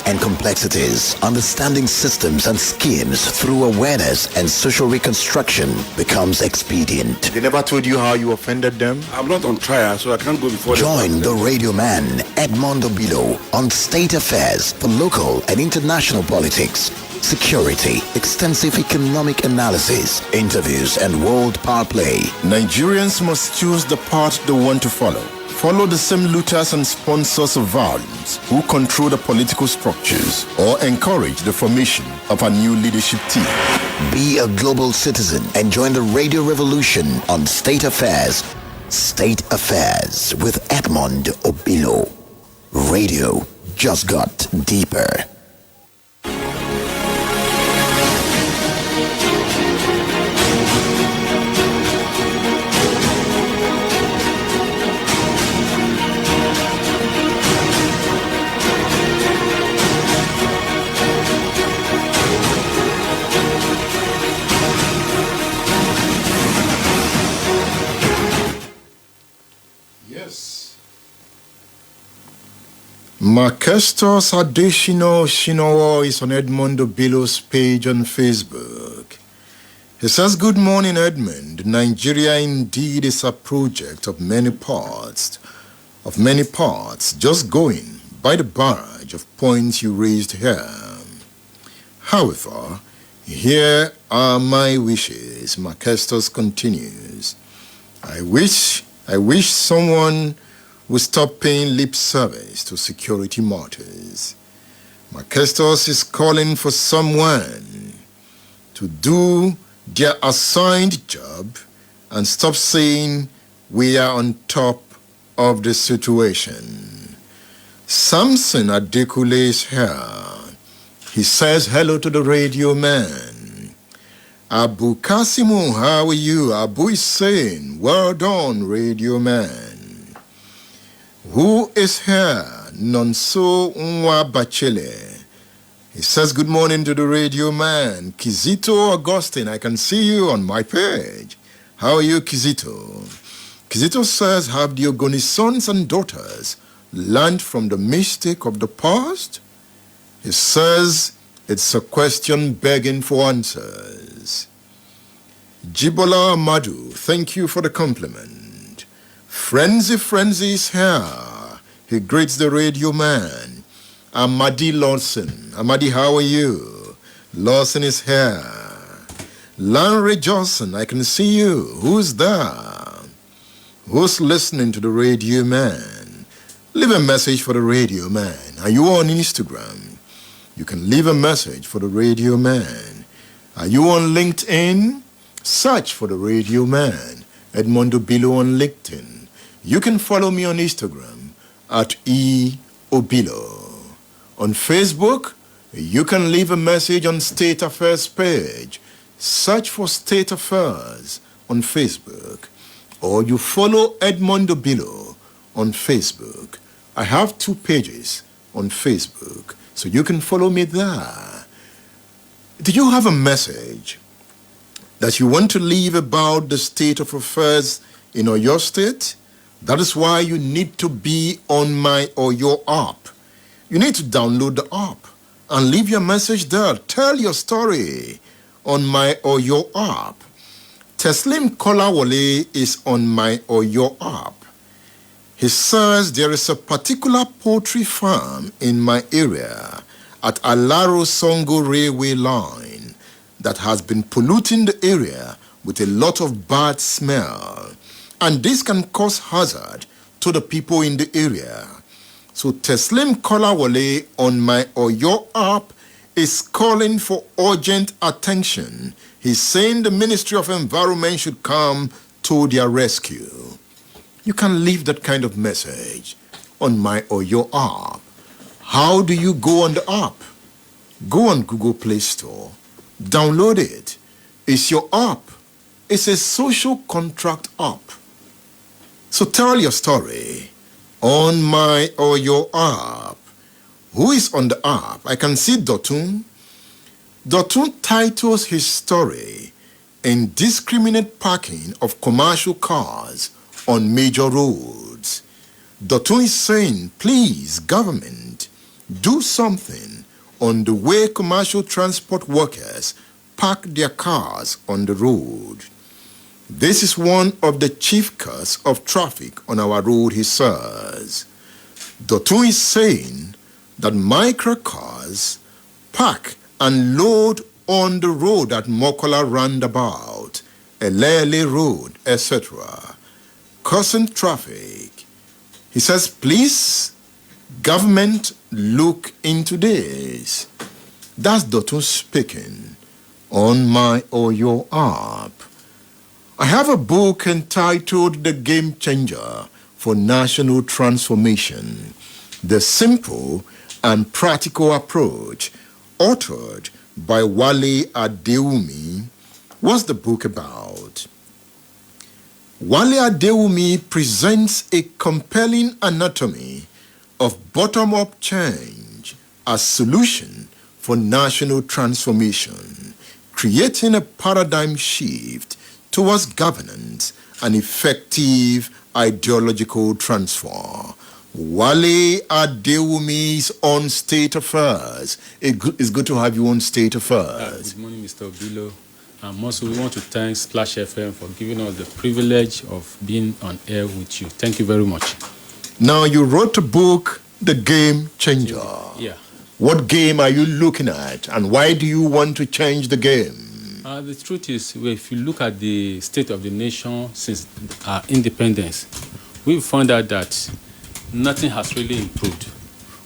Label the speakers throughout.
Speaker 1: and complexities. Understanding systems and schemes through awareness and social reconstruction becomes expedient.
Speaker 2: They never told you how you offended them?
Speaker 3: I'm not on trial, so I can't go before
Speaker 1: Join the radio man, Edmondo Bilo, on State Affairs for local and international politics, security, extensive economic analysis, interviews, and world power play.
Speaker 4: Nigerians must choose the path they want to follow. Follow the same looters and sponsors of violence who control the political structures or encourage the formation of a new leadership team.
Speaker 1: Be a global citizen and join the radio revolution on State Affairs. State Affairs with Edmond Obilo. Radio just got deeper.
Speaker 4: Markestos Adeshino Shinowo is on Edmondo Bilo's page on Facebook. He says, "Good morning, Edmond. Nigeria indeed is a project of many parts, just going by the barrage of points you raised here. However, here are my wishes." Markestos continues. I wish someone will stop paying lip service to security matters. Markestos is calling for someone to do their assigned job and stop saying we are on top of the situation. Samson Adekule is here. He says hello to the radio man. Abu Kasimu, how are you? Abu is saying, well done, radio man. Who is here? Nonso Nwa Bachele. He says, good morning to the radio man. Kizito Augustine, I can see you on my page. How are you, Kizito? Kizito says, have the Ogoni sons and daughters learned from the mistake of the past? He says, it's a question begging for answers. Jibola Amadu, thank you for the compliment. Frenzy is here. He greets the radio man. Amadi Lawson. Amadi, how are you? Lawson is here. Larry Johnson, I can see you. Who's there? Who's listening to the radio man? Leave a message for the radio man. Are you on Instagram? You can leave a message for the radio man. Are you on LinkedIn? Search for the radio man. Edmondo Bilo on LinkedIn. You can follow me on Instagram at eobilo. On Facebook, you can leave a message on State Affairs page. Search for State Affairs on Facebook. Or you follow Edmondo Bilo on Facebook. I have 2 pages on Facebook, so you can follow me there. Do you have a message that you want to leave about the state of affairs in your state? That is why you need to be on my or your app. You need to download the app and leave your message there. Tell your story on my or your app. Teslim Kolawole is on my or your app. He says there is a particular poultry farm in my area at Alaro Songo Railway Line that has been polluting the area with a lot of bad smell. And this can cause hazard to the people in the area. So Teslim Kolawole on my or your app is calling for urgent attention. He's saying the Ministry of Environment should come to their rescue. You can leave that kind of message on my or your app. How do you go on the app? Go on Google Play Store. Download it. It's your app. It's a social contract app. So tell your story on my or your app. Who is on the app? I can see Dotun. Dotun titles his story Indiscriminate Parking of Commercial Cars on Major Roads. Dotun is saying, please, government, do something on the way commercial transport workers park their cars on the road. This is one of the chief cause of traffic on our road, he says. Dotun is saying that microcars park and load on the road at Mokola Roundabout, Elele Road, etc., causing traffic. He says, please, government, look into this. That's Dotun speaking on my or your app. I have a book entitled The Game Changer for National Transformation, The Simple and Practical Approach, authored by Wale Adewumi. What's the book about? Wale Adewumi presents a compelling anatomy of bottom-up change as solution for national transformation, creating a paradigm shift towards governance and effective ideological transfer. Wale Adewumi is on State Affairs. It's good to have you on State Affairs.
Speaker 5: Good morning, Mr. Obilo. Also, we want to thank Splash FM for giving us the privilege of being on air with you. Thank you very much.
Speaker 4: Now, you wrote a book, The Game Changer.
Speaker 5: Yeah.
Speaker 4: What game are you looking at, and why do you want to change the game?
Speaker 5: The truth is, if you look at the state of the nation since our independence, we've found out that nothing has really improved.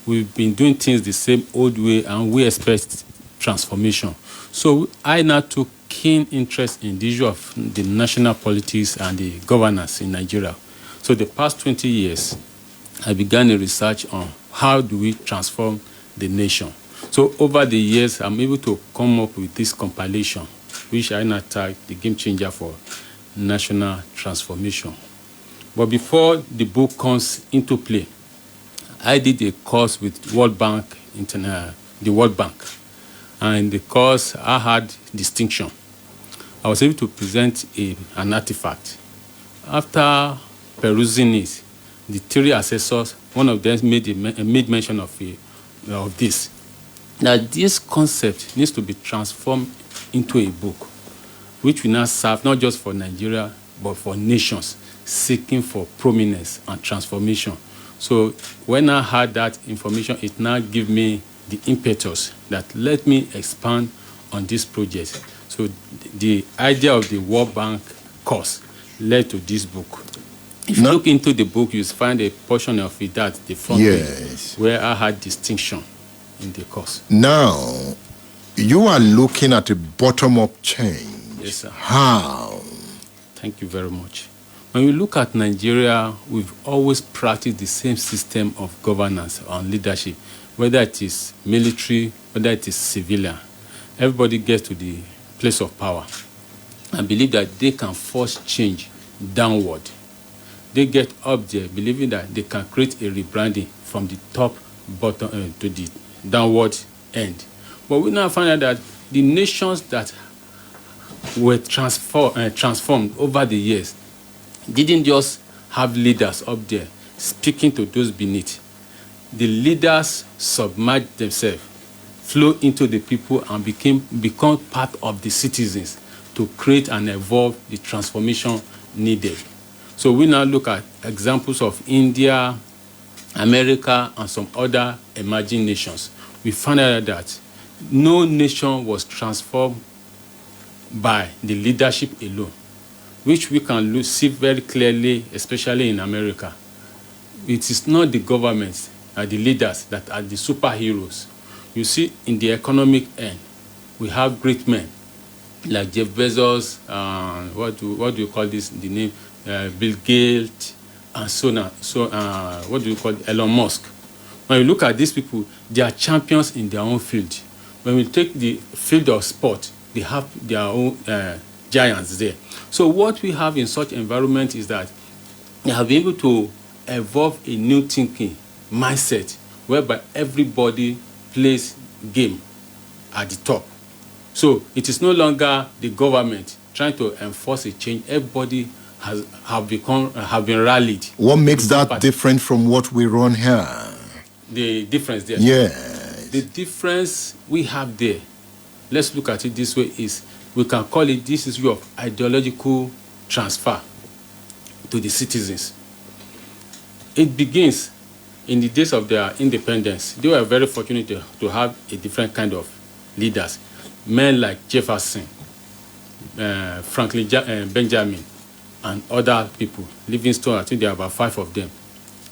Speaker 5: We've been doing things the same old way, and we expect transformation. So I now took keen interest in the issue of the national politics and the governance in Nigeria. So the past 20 years, I began a research on how do we transform the nation. So over the years, I'm able to come up with this compilation, which I now tag The Game Changer for National Transformation. But before the book comes into play, I did a course with World Bank, the World Bank. And in the course, I had distinction. I was able to present an artifact. After perusing it, the three assessors, one of them made mention of this. Now, this concept needs to be transformed into a book, which will now serve not just for Nigeria, but for nations seeking for prominence and transformation. So when I had that information, it now gave me the impetus that let me expand on this project. So the idea of the World Bank course led to this book. If you look into the book, you find a portion of it at the front page where I had distinction in the course.
Speaker 4: Now, you are looking at a bottom-up change.
Speaker 5: Yes, sir.
Speaker 4: How?
Speaker 5: Thank you very much. When we look at Nigeria, we've always practiced the same system of governance and leadership, whether it is military, whether it is civilian. Everybody gets to the place of power and believe that they can force change downward. They get up there believing that they can create a rebranding from the top bottom to the downward end. But we now find out that the nations that were transformed over the years didn't just have leaders up there speaking to those beneath. The leaders submerged themselves, flow into the people, and become part of the citizens to create and evolve the transformation needed. So we now look at examples of India, America, and some other emerging nations. We found out that no nation was transformed by the leadership alone, which we can see very clearly, especially in America. It is not the governments and the leaders that are the superheroes. You see, in the economic end, we have great men like Jeff Bezos, what do you call this? The name Bill Gates, and so on. So what do you call it? Elon Musk? When you look at these people, they are champions in their own field. When we take the field of sport, they have their own giants there. So what we have in such environment is that they have been able to evolve a new thinking mindset whereby everybody plays game at the top. So it is no longer the government trying to enforce a change. Everybody have been rallied.
Speaker 4: What makes that different from what we run here?
Speaker 5: the difference there.
Speaker 4: Yes.
Speaker 5: The difference we have there, let's look at it this way, is we can call it this issue of ideological transfer to the citizens. It begins in the days of their independence. They were very fortunate to have a different kind of leaders. Men like Jefferson, Franklin Benjamin, and other people. Livingstone, I think there are about 5 of them,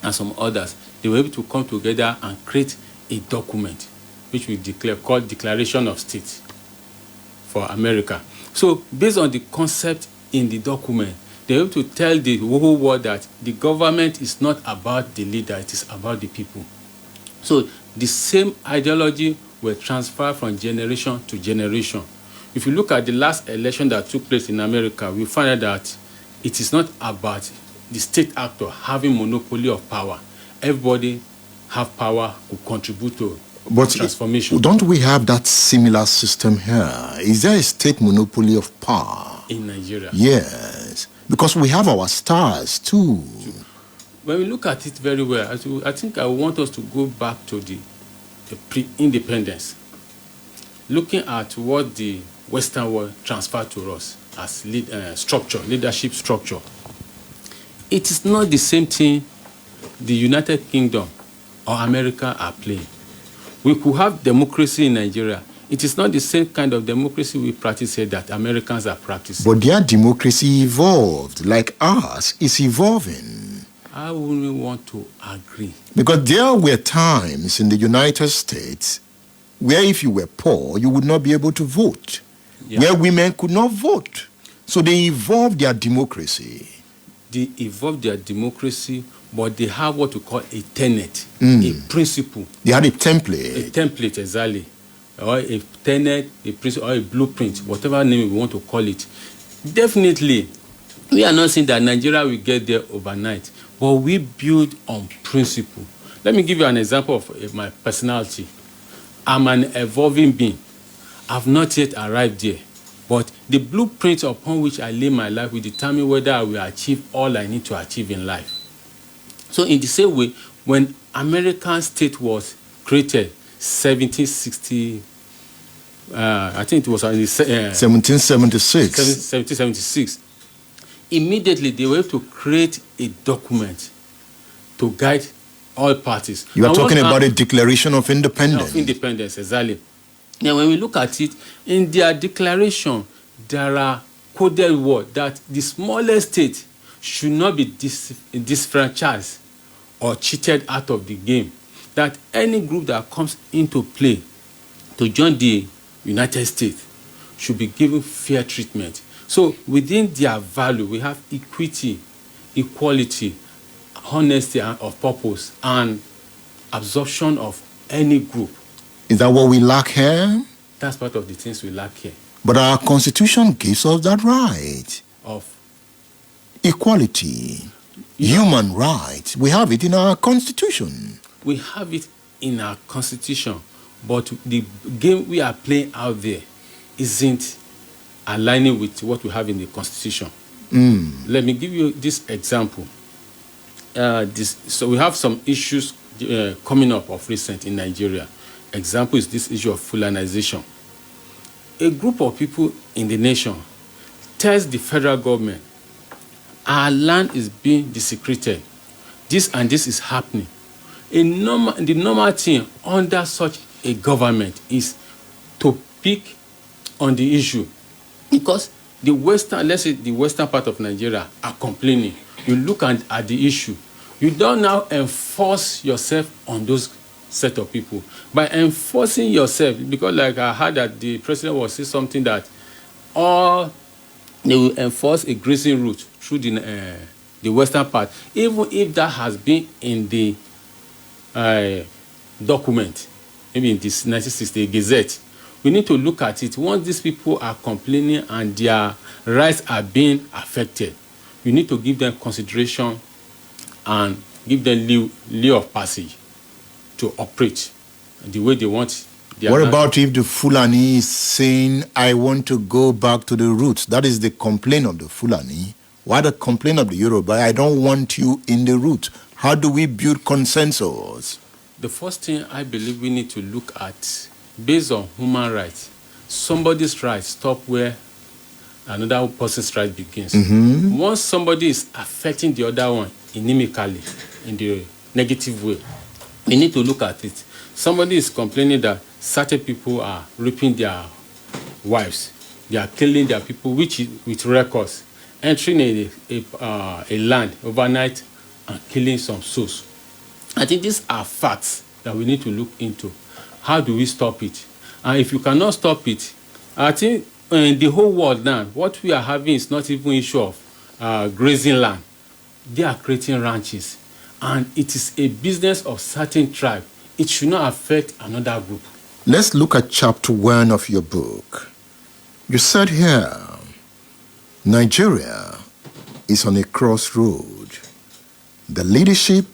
Speaker 5: and some others. They were able to come together and create a document which we called Declaration of State for America. So based on the concept in the document, they were able to tell the whole world that the government is not about the leader, it is about the people. So the same ideology were transferred from generation to generation. If you look at the last election that took place in America, we find out that it is not about the state actor having monopoly of power. Everybody have power to contribute to transformation.
Speaker 4: Don't we have that similar system here? Is there a state monopoly of power?
Speaker 5: In Nigeria?
Speaker 4: Yes, because we have our stars too.
Speaker 5: When we look at it very well, I think I want us to go back to the pre-independence, looking at what the Western world transferred to us as leadership structure. It is not the same thing the United Kingdom or America are playing. We could have democracy in Nigeria. It is not the same kind of democracy we practice here that Americans are practicing.
Speaker 4: But their democracy evolved, like ours is evolving.
Speaker 5: I wouldn't want to agree.
Speaker 4: Because there were times in the United States where if you were poor, you would not be able to vote, where women could not vote. So they evolved their democracy.
Speaker 5: They evolved their democracy, but they have what we call a tenet, a principle.
Speaker 4: They had a template.
Speaker 5: A template, exactly. Or a tenet, a principle, or a blueprint, whatever name we want to call it. Definitely, we are not saying that Nigeria will get there overnight, but we build on principle. Let me give you an example of my personality. I'm an evolving being. I've not yet arrived there, but the blueprint upon which I lay my life will determine whether I will achieve all I need to achieve in life. So in the same way, when American state was created, 1760, I think it was in
Speaker 4: 1776.
Speaker 5: 1776. Immediately, they were able to create a document to guide all parties.
Speaker 4: You are talking about a Declaration of Independence.
Speaker 5: Of Independence, exactly. Now, when we look at it, in their declaration, there are coded words that the smallest state should not be disfranchised or cheated out of the game. That any group that comes into play to join the United States should be given fair treatment. So within their value, we have equity, equality, honesty of purpose, and absorption of any group.
Speaker 4: Is that what we lack here?
Speaker 5: That's part of the things we lack here.
Speaker 4: But our Constitution gives us that right.
Speaker 5: Of
Speaker 4: equality, human rights. We have it in our Constitution.
Speaker 5: We have it in our Constitution, but the game we are playing out there isn't aligning with what we have in the Constitution. Let me give you this example. So we have some issues coming up of recent in Nigeria. Example is this issue of Fulanization. A group of people in the nation tells the federal government, our land is being desecrated. This and this is happening. The normal thing under such a government is to pick on the issue. Because the western part of Nigeria are complaining. You look at the issue. You don't now enforce yourself on those set of people. By enforcing yourself, because like I heard that the president was saying something that they will enforce a grazing route through the western part, even if that has been in the document, maybe in this 1960 Gazette. We need to look at it. Once these people are complaining and their rights are being affected, we need to give them consideration and give them leave of passage to operate the way they want.
Speaker 4: What about if the Fulani is saying, I want to go back to the roots? That is the complaint of the Fulani. Why the complaint of the Yoruba? I don't want you in the roots. How do we build consensus?
Speaker 5: the first thing I believe we need to look at, based on human rights, somebody's rights stop where another person's right begins. Once somebody is affecting the other one inimically, in the negative way, we need to look at it. Somebody is complaining that certain people are raping their wives, they are killing their people, which is with records, entering a land overnight and killing some souls. I think these are facts that we need to look into. How do we stop it? And if you cannot stop it, I think in the whole world now, what we are having is not even issue of grazing land. They are creating ranches. And it is a business of certain tribe. It should not affect another group.
Speaker 4: Let's look at chapter 1 of your book. You said here, Nigeria is on a crossroad. The leadership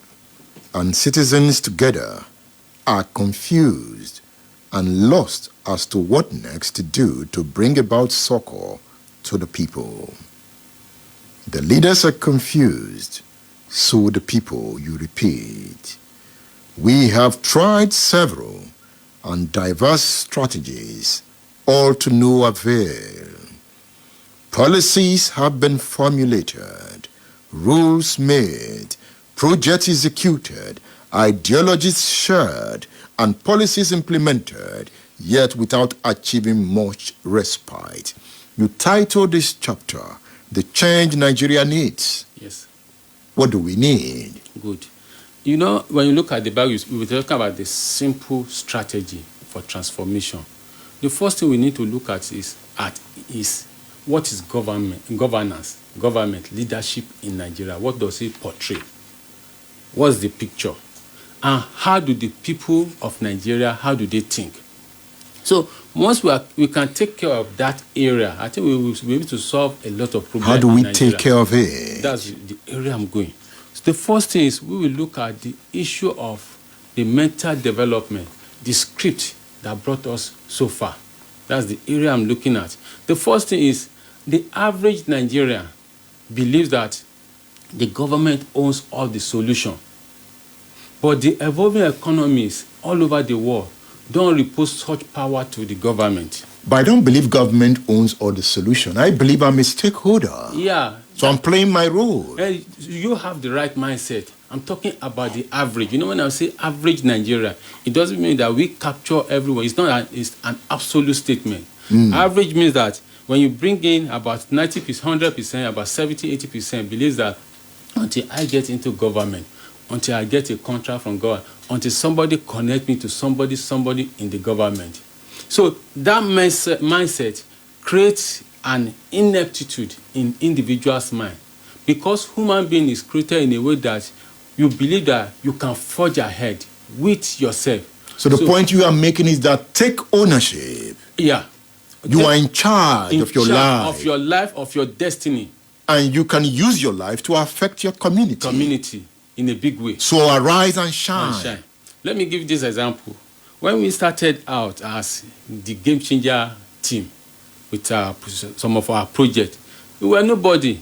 Speaker 4: and citizens together are confused and lost as to what next to do to bring about succor to the people. The leaders are confused, so the people, you repeat. We have tried several and diverse strategies, all to no avail. Policies have been formulated, rules made, projects executed, ideologies shared, and policies implemented, yet without achieving much respite. You titled this chapter, The Change Nigeria Needs.
Speaker 5: Yes.
Speaker 4: What do we need?
Speaker 5: Good. You know, when you look at the Bible, we were talking about the simple strategy for transformation. The first thing we need to look at is what is governance, government, leadership in Nigeria. What does it portray? What's the picture? And how do the people of Nigeria, how do they think? So once we can take care of that area, I think we will be able to solve a lot of problems.
Speaker 4: How do we take care of it?
Speaker 5: That's the area I'm going. So the first thing is we will look at the issue of the mental development, the script that brought us so far. That's the area I'm looking at. The first thing is the average Nigerian believes that the government owns all the solution. But the evolving economies all over the world don't repose such power to the government.
Speaker 4: But I don't believe government owns all the solution. I believe I'm a stakeholder.
Speaker 5: Yeah.
Speaker 4: So I'm playing my role.
Speaker 5: You have the right mindset. I'm talking about the average. You know, when I say average Nigeria, it doesn't mean that we capture everyone. It's an absolute statement. Average means that when you bring in about 90%, 100%, about 70%, 80% believes that until I get into government, until I get a contract from God, until somebody connect me to somebody in the government. So that mindset creates an ineptitude in individual's mind, because human being is created in a way that you believe that you can forge ahead with yourself.
Speaker 4: So the point you are making is that take ownership.
Speaker 5: Yeah.
Speaker 4: You are in charge of your life.
Speaker 5: Of your life, of your destiny.
Speaker 4: And you can use your life to affect your community.
Speaker 5: In a big way.
Speaker 4: So arise and shine.
Speaker 5: Let me give you this example. When we started out as the Game Changer team with some of our projects, we were nobody.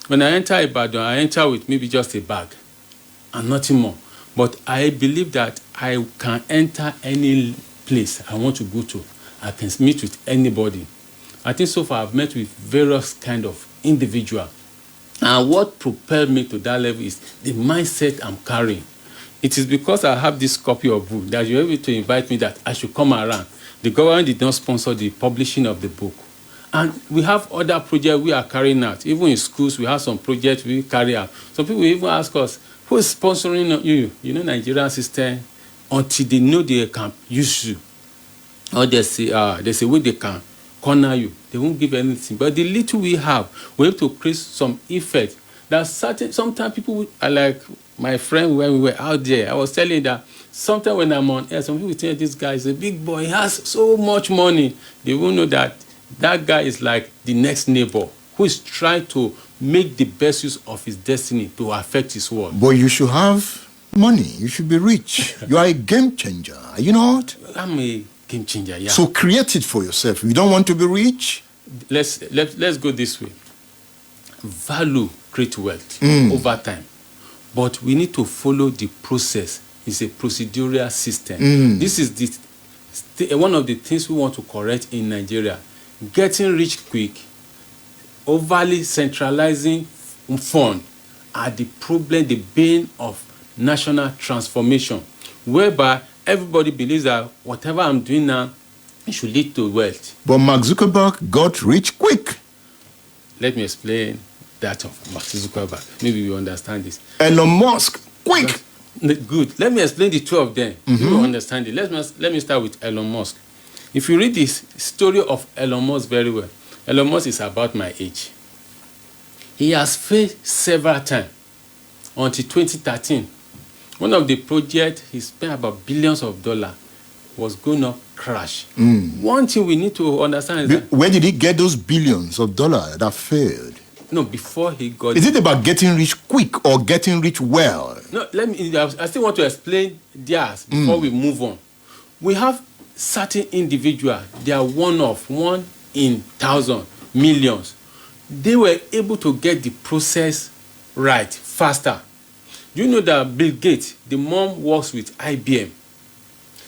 Speaker 5: When I enter Ibadan, I enter with maybe just a bag and nothing more. But I believe that I can enter any place I want to go to. I can meet with anybody. I think so far I've met with various kind of individuals. And what propelled me to that level is the mindset I'm carrying. It is because I have this copy of book that you're able to invite me that I should come around. The government did not sponsor the publishing of the book. And we have other projects we are carrying out. Even in schools, we have some projects we carry out. Some people even ask us, who is sponsoring you? You know, Nigerian system, until they know they can use you. Or there's a way they can corner you. They won't give anything. But the little we have, we're able to create some effect. That sometimes people are like my friend when we were out there. I was telling that sometimes when I'm on air, some people think this guy is a big boy. He has so much money. They won't know that that guy is like the next neighbor who is trying to make the best use of his destiny to affect his world.
Speaker 4: But you should have money. You should be rich. You are a game changer. Are you not?
Speaker 5: I'm a game changer, yeah.
Speaker 4: So create it for yourself. If you don't want to be rich,
Speaker 5: let's go this way. Value create wealth over time, but we need to follow the process is a procedural system. This is one of the things we want to correct in Nigeria. Getting rich quick, overly centralizing fund are the problem, the bane of national transformation, whereby everybody believes that whatever I'm doing now, it should lead to wealth.
Speaker 4: But Mark Zuckerberg got rich quick.
Speaker 5: Let me explain that of Mark Zuckerberg. Maybe you understand this.
Speaker 4: Elon Musk, quick.
Speaker 5: Good. Let me explain the two of them. You will understand it. Let me start with Elon Musk. If you read this story of Elon Musk very well, Elon Musk is about my age. He has failed several times until 2013. One of the projects he spent about billions of dollars was going to crash. One thing we need to understand is that...
Speaker 4: Where did he get those billions of dollars that failed?
Speaker 5: No, before he got...
Speaker 4: Is it about getting rich quick or getting rich well?
Speaker 5: No, I still want to explain theirs before we move on. We have certain individuals, they are one in thousand, millions. They were able to get the process right faster. You know that Bill Gates, the mom works with IBM.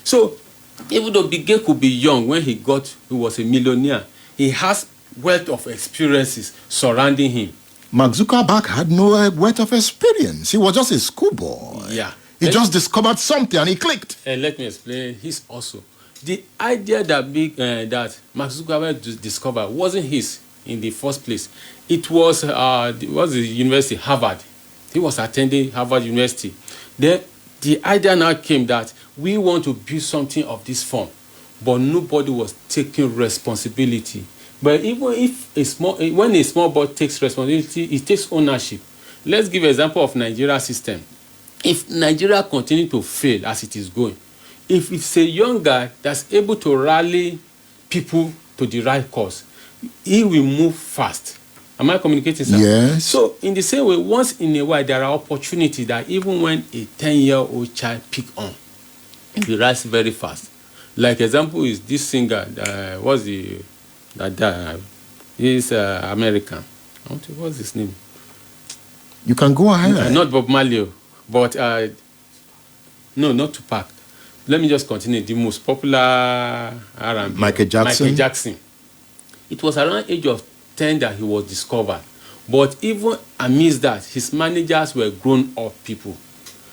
Speaker 5: So, even though Bill Gates could be young when he was a millionaire, he has wealth of experiences surrounding him.
Speaker 4: Mark Zuckerberg had no wealth of experience. He was just a schoolboy.
Speaker 5: Yeah.
Speaker 4: He just discovered something and he clicked.
Speaker 5: And let me explain his also. The idea that Mark Zuckerberg discovered wasn't his in the first place. It was the university, Harvard. He was attending Harvard University. Then the idea now came that we want to build something of this form, but nobody was taking responsibility. But even if when a small boy takes responsibility, it takes ownership. Let's give an example of Nigeria system. If Nigeria continues to fail as it is going, if it's a young guy that's able to rally people to the right cause, he will move fast. Am I communicating, sir?
Speaker 4: Yes.
Speaker 5: So, in the same way, once in a while, there are opportunities that even when a 10-year-old child pick on, he rise very fast. Like example is this singer, he's American. What's his name?
Speaker 4: You can go ahead.
Speaker 5: Not Bob Marley, but no, not Tupac. Let me just continue. The most popular R&B.
Speaker 4: Michael Jackson.
Speaker 5: Michael Jackson. It was around age of 10 that he was discovered. But even amidst that, his managers were grown-up people.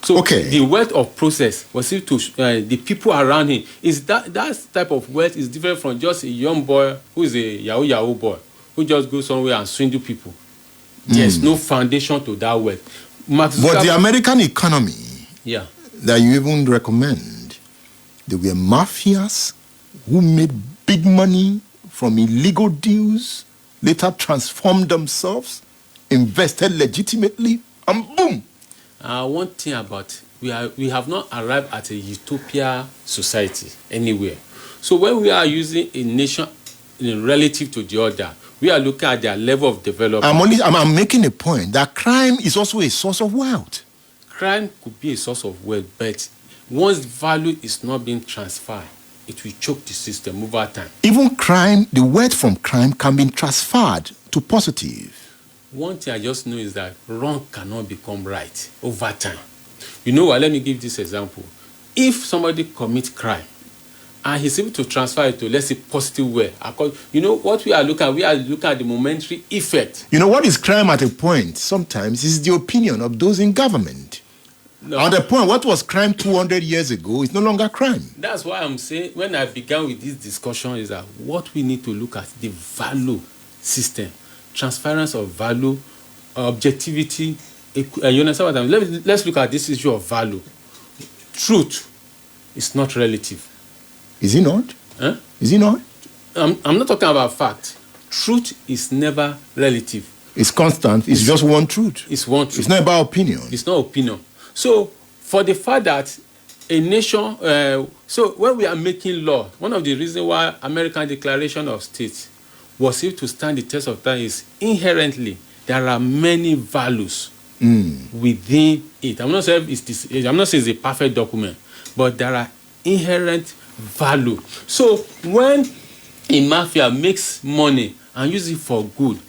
Speaker 5: So the wealth of process was to the people around him. Is that type of wealth is different from just a young boy who is a yahoo boy who just goes somewhere and swindle people. There's no foundation to that wealth.
Speaker 4: But the American economy that you even recommend, there were mafias who made big money from illegal deals, later transformed themselves, invested legitimately, and boom.
Speaker 5: One thing about we have not arrived at a utopia society anywhere. So when we are using a nation relative to the other, we are looking at their level of development.
Speaker 4: I'm making a point that crime is also a source of wealth.
Speaker 5: Crime could be a source of wealth, but once value is not being transferred, it will choke the system over time.
Speaker 4: Even crime, the wealth from crime can be transferred to positive.
Speaker 5: One thing I just know is that wrong cannot become right over time. You know what? Let me give this example. If somebody commits crime and he's able to transfer it to, let's say, positive way, you know what we are looking at? We are looking at the momentary effect.
Speaker 4: You know what is crime at a point? Sometimes is the opinion of those in government. No. At the point, what was crime 200 years ago is no longer crime.
Speaker 5: That's why I'm saying, when I began with this discussion, is that what we need to look at the value system. Transference of value, objectivity. You understand what I mean? Let's look at this issue of value. Truth is not relative.
Speaker 4: Is it not?
Speaker 5: Huh?
Speaker 4: Is it not?
Speaker 5: I'm not talking about fact. Truth is never relative.
Speaker 4: It's constant. It's just one truth.
Speaker 5: It's one truth.
Speaker 4: It's not about opinion.
Speaker 5: It's not opinion. So, for the fact that a nation... so, when we are making law, one of the reasons why American Declaration of States was able to stand the test of time is inherently there are many values within it. I'm not saying it's a perfect document, but there are inherent value. So when a mafia makes money and uses it for good,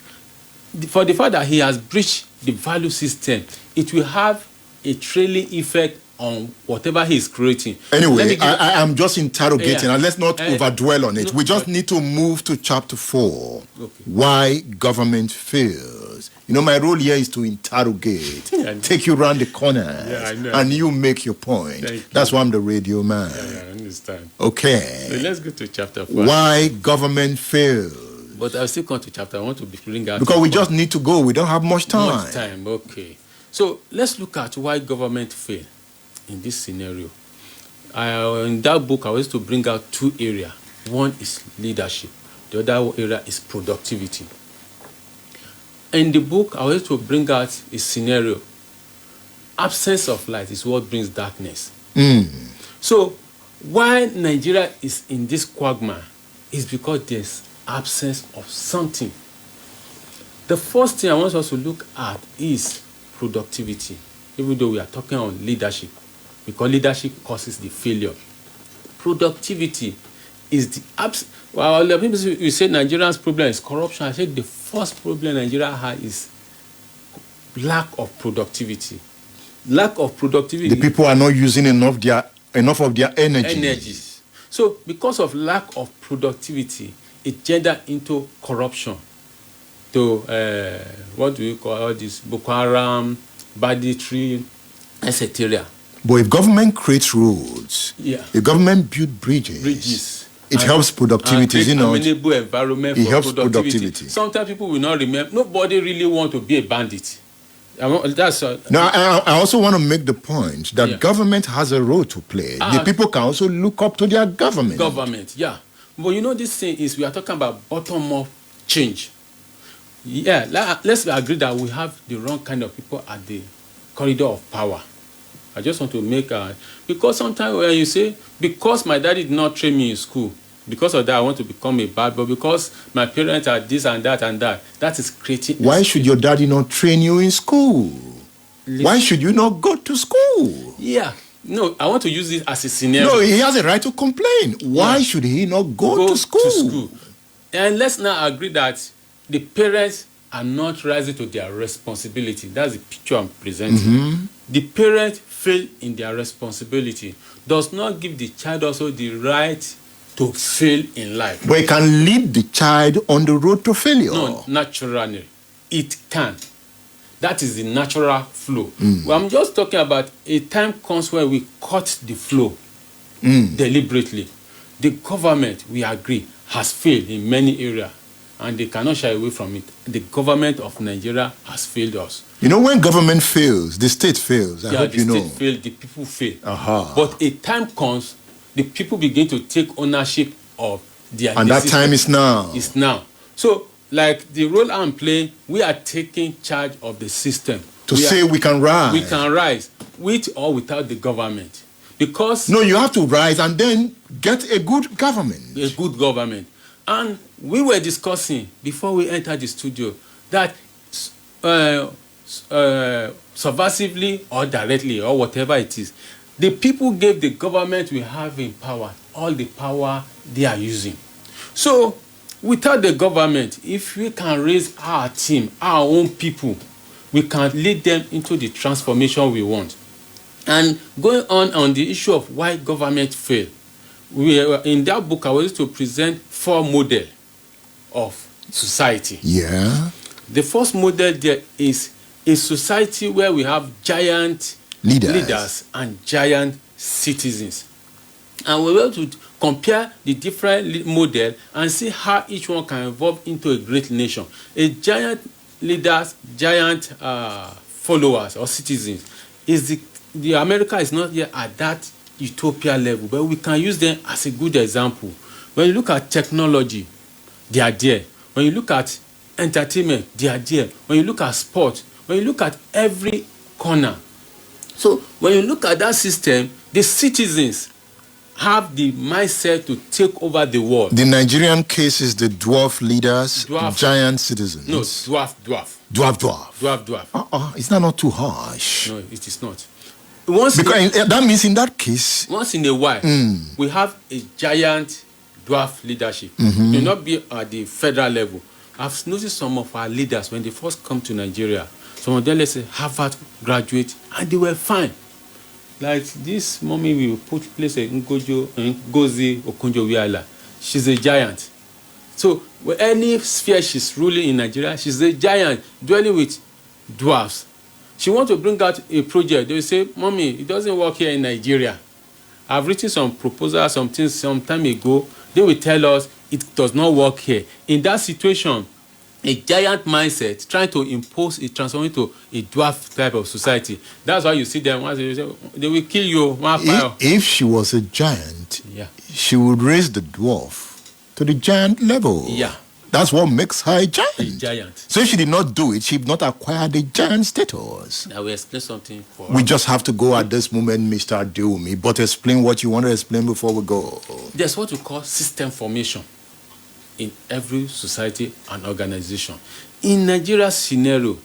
Speaker 5: for the fact that he has breached the value system, it will have a trailing effect on whatever he is creating.
Speaker 4: Anyway, I am just interrogating, and let's not overdwell on it.
Speaker 5: No,
Speaker 4: we just need to move to chapter 4.
Speaker 5: Okay.
Speaker 4: Why government fails. You know, my role here is to interrogate, take you around the corner,
Speaker 5: Yeah, I know.
Speaker 4: and you make your point.
Speaker 5: Thank you.
Speaker 4: That's why I'm the radio man.
Speaker 5: Yeah, I understand.
Speaker 4: Okay.
Speaker 5: So let's go to chapter 5.
Speaker 4: Why government fails.
Speaker 5: But I'll still come to chapter. I want to bring out...
Speaker 4: Because we just need to go. We don't have much time.
Speaker 5: Much time, okay. So let's look at why government fail in this scenario. In that book, I was to bring out 2 areas. One is leadership. The other area is productivity. In the book, I was to bring out a scenario. Absence of light is what brings darkness. So why Nigeria is in this quagmire is because there's absence of something. The first thing I want us to look at is productivity, even though we are talking on leadership, because leadership causes the failure. Productivity is the absence. Well, people you say Nigerians' problem is corruption. I say the first problem Nigeria has is lack of productivity. Lack of productivity.
Speaker 4: The people are not using enough of their
Speaker 5: energies. So because of lack of productivity, it gendered into corruption. To what do we call all this? Boko Haram, banditry, etc.
Speaker 4: But if government creates roads, if government builds bridges, it helps productivity.
Speaker 5: And amenable environment
Speaker 4: it
Speaker 5: for
Speaker 4: helps productivity.
Speaker 5: Sometimes people will not remember. Nobody really want to be a bandit.
Speaker 4: Now, I also want to make the point that government has a role to play. The people can also look up to their government.
Speaker 5: But you know, this thing is we are talking about bottom-up change. Let's agree that we have the wrong kind of people at the corridor of power. I just want to make because sometimes when you say, because my daddy did not train me in school, because of that I want to become a bad boy, because my parents are this and that, that is creating...
Speaker 4: Why should your daddy not train you in school? Why should you not go to school?
Speaker 5: No, I want to use this as a scenario.
Speaker 4: No, he has a right to complain. Why should he not go to school?
Speaker 5: And let's now agree that the parents are not rising to their responsibility. That's the picture I'm presenting. The parents fail in their responsibility. Does not give the child also the right to fail in life.
Speaker 4: But it can lead the child on the road to failure.
Speaker 5: No, naturally. It can. That is the natural flow. Well, I'm just talking about a time comes where we cut the flow deliberately. The government, we agree, has failed in many areas, and they cannot shy away from it. The government of Nigeria has failed us.
Speaker 4: You know, when government fails, the state fails. I hope you know.
Speaker 5: The state fails, the people fail. But a time comes, the people begin to take ownership of their
Speaker 4: And that time is now.
Speaker 5: It's now. So, like the role I'm playing, we are taking charge of the system.
Speaker 4: We can rise.
Speaker 5: We can rise, with or without the government. Because...
Speaker 4: No, you have to rise and then get a good government.
Speaker 5: A good government. And we were discussing, before we entered the studio, that subversively or directly or whatever it is, the people gave the government we have in power all the power they are using. So, without the government, if we can raise our team, our own people, we can lead them into the transformation we want. And going on the issue of why government fail, in that book I was to present 4 models of society. The first model there is a society where we have giant leaders and giant citizens. And we were to compare the different models and see how each one can evolve into a great nation. A giant leaders, giant followers or citizens, is the America is not yet at that utopia level, but we can use them as a good example. When you look at technology, they are there. When you look at entertainment, they are there. When you look at sport, when you look at every corner. So when you look at that system, the citizens have the mindset to take over the world.
Speaker 4: The Nigerian case is the dwarf leaders, giant citizens.
Speaker 5: No, dwarf.
Speaker 4: Is that not too harsh?
Speaker 5: No, it is not.
Speaker 4: That means in that case,
Speaker 5: once in a while, we have a giant dwarf leadership. It may not be at the federal level. I've noticed some of our leaders, when they first come to Nigeria, some of them, let's say, Harvard graduate, and they were fine. Like this mommy we put place a Ngozi Okonjo-Iweala. She's a giant. So any sphere she's ruling in Nigeria, she's a giant dwelling with dwarfs. She wants to bring out a project. They will say, Mommy, it doesn't work here in Nigeria. I've written some proposals, some things some time ago. They will tell us it does not work here. In that situation, a giant mindset trying to impose a transform into a dwarf type of society. That's why you see them once they will kill you one fire.
Speaker 4: If she was a giant,
Speaker 5: Yeah.
Speaker 4: she would raise the dwarf to the giant level.
Speaker 5: Yeah.
Speaker 4: That's what makes her a giant.
Speaker 5: A giant.
Speaker 4: So if she did not do it, she would not acquire the giant status.
Speaker 5: I will explain something for
Speaker 4: We just have to go at this moment, Mr. Adeomi, but explain what you want to explain before we go.
Speaker 5: There's what we call system formation in every society and organization. In Nigeria's scenario,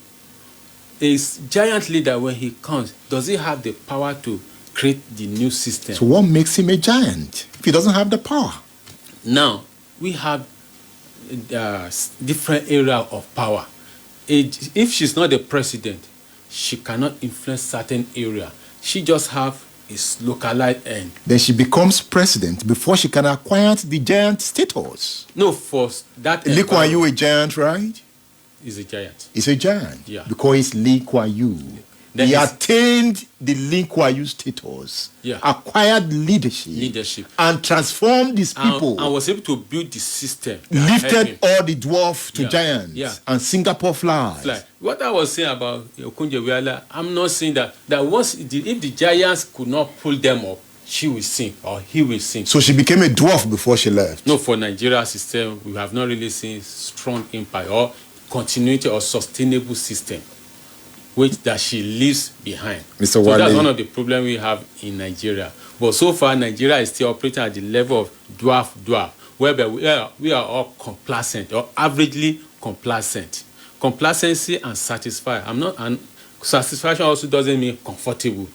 Speaker 5: a giant leader, when he comes, does he have the power to create the new system?
Speaker 4: So what makes him a giant if he doesn't have the power?
Speaker 5: Now, we have different area of power. If she's not the president, she cannot influence certain area. She just have a localized end.
Speaker 4: Then she becomes president before she can acquire the giant status.
Speaker 5: No, for that
Speaker 4: Lee Kuan Yew a giant, right?
Speaker 5: is a giant.
Speaker 4: He's a giant.
Speaker 5: Yeah.
Speaker 4: Because he's Lee Kuan Yew.
Speaker 5: Then
Speaker 4: He
Speaker 5: he's-
Speaker 4: attained the Lee Kuan Yew status,
Speaker 5: Yeah.
Speaker 4: acquired leadership, and transformed these people.
Speaker 5: And was able to build the system. that helped
Speaker 4: Lifted
Speaker 5: him.
Speaker 4: all the dwarf to
Speaker 5: Yeah,
Speaker 4: giants,
Speaker 5: yeah.
Speaker 4: and Singapore flies.
Speaker 5: Like what I was saying about Okonjo-Iweala, I'm not saying that once if the giants could not pull them up, she will sink or he will sink.
Speaker 4: So she became a dwarf before she left.
Speaker 5: No, for Nigeria system, we have not really seen strong impact or continuity or sustainable system which that she leaves behind.
Speaker 4: Mr.
Speaker 5: So
Speaker 4: Wale.
Speaker 5: that's one of the problems we have in Nigeria. But so far, Nigeria is still operating at the level of dwarf, whereby we are all complacent or averagely complacent. Complacency and satisfy. And satisfaction also doesn't mean comfortable.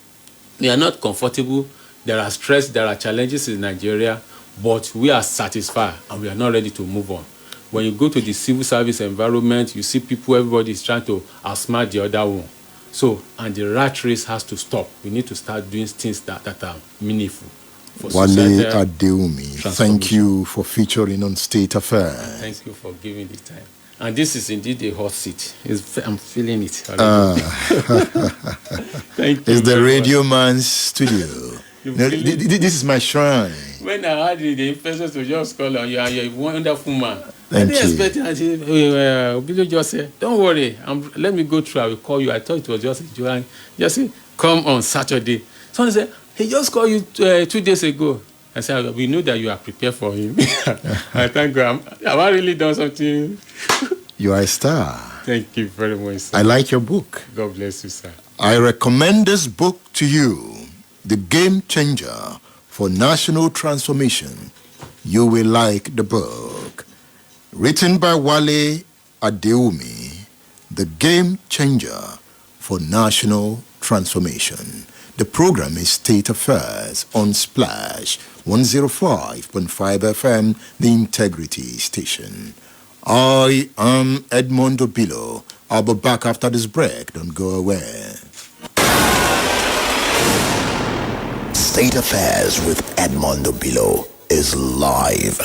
Speaker 5: We are not comfortable. There are stress, there are challenges in Nigeria, but we are satisfied and we are not ready to move on. When you go to the civil service environment, you see people, everybody is trying to outsmart the other one. So, and the rat race has to stop. We need to start doing things that are meaningful for
Speaker 4: Wale
Speaker 5: societal
Speaker 4: Adeomi, thank you for featuring on State Affairs.
Speaker 5: Thank you for giving the time. And this is indeed a hot seat. I'm feeling it already. Thank you.
Speaker 4: It's the
Speaker 5: very
Speaker 4: Radio Man's studio.
Speaker 5: You
Speaker 4: No,
Speaker 5: feel
Speaker 4: this is my shrine.
Speaker 5: much. When I had the impression to just call on you, and you're a wonderful man.
Speaker 4: Thank
Speaker 5: I
Speaker 4: you.
Speaker 5: didn't expect it. I said, Obilo just said, don't worry, let me go through. I will call you. I thought it was just a joke. Just say, come on Saturday. Someone said, he just called you 2 days ago. I said, we know that you are prepared for him. I thank God. Have I really done something?
Speaker 4: You are a star.
Speaker 5: Thank you very much, sir.
Speaker 4: I like your book.
Speaker 5: God bless you, sir.
Speaker 4: I recommend this book to you, The Game Changer for National Transformation. You will like the book. Written by Wale Adeomi, The Game Changer for National Transformation. The program is State Affairs on Splash 105.5 FM, the Integrity Station. I am Edmond Obilo. I'll be back after this break. Don't go away.
Speaker 1: State Affairs with Edmond Obilo is live.